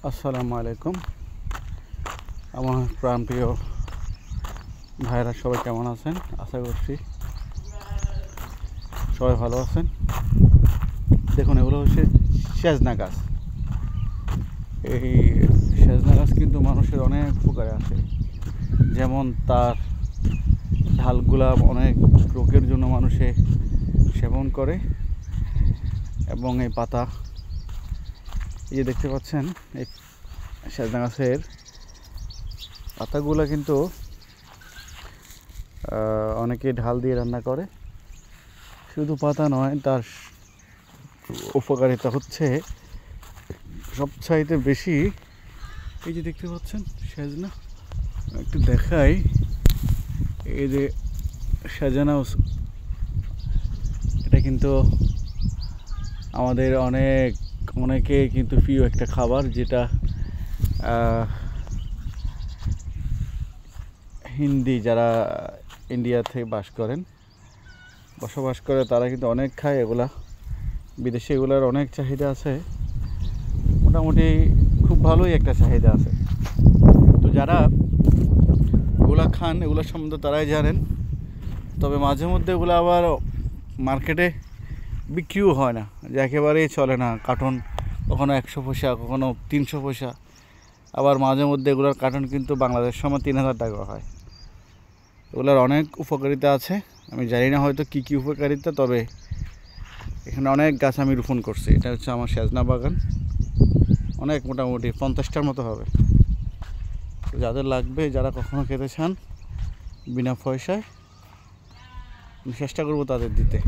আসসালামু আলাইকুম। আমার প্রাণপ্রিয় ভাইরা সবাই কেমন আছেন? আশা করছি সবাই ভালো আছেন। দেখুন, এগুলো হচ্ছে সেজনা গাছ। এই সেজনা গাছ কিন্তু মানুষের অনেক উপকারে আসে। যেমন তার ঢালগুলা অনেক রোগের জন্য মানুষে সেবন করে, এবং এই পাতা এই যে দেখতে পাচ্ছেন, এই সেজনা গাছের পাতাগুলো কিন্তু অনেকে ঢাল দিয়ে রান্না করে। শুধু পাতা নয়, তার উপকারিতা হচ্ছে সবচাইতে বেশি। এই যে দেখতে পাচ্ছেন সেজনা, একটু দেখাই। এই যে সেজনা, এটা কিন্তু আমাদের অনেকে কিন্তু প্রিয় একটা খাবার, যেটা হিন্দি যারা ইন্ডিয়াতে বসবাস করে তারা কিন্তু অনেক খায় এগুলা। বিদেশে এগুলার অনেক চাহিদা আছে, মোটামুটি খুব ভালোই একটা চাহিদা আছে। তো যারা এগুলা খান, এগুলোর সম্বন্ধে তারাই জানেন। তবে মাঝে মধ্যে এগুলো আবার মার্কেটে বিক্রিও হয় না, যে একেবারেই চলে না। কার্টন কখনো 100 পয়সা, কখনো 300 পয়সা। আবার মাঝে মধ্যে এগুলোর কার্টন কিন্তু বাংলাদেশ সময় 3000 টাকা হয়। এগুলোর অনেক উপকারিতা আছে, আমি জানি না হয়তো কী কী উপকারিতা, তবে এখানে অনেক গাছ আমি রোপণ করছি। এটা হচ্ছে আমার সেজনা বাগান, অনেক মোটামুটি 50টার মতো হবে। তো যাদের লাগবে, যারা কখনো খেতে চান বিনা পয়সায়, আমি চেষ্টা করবো তাদের দিতে।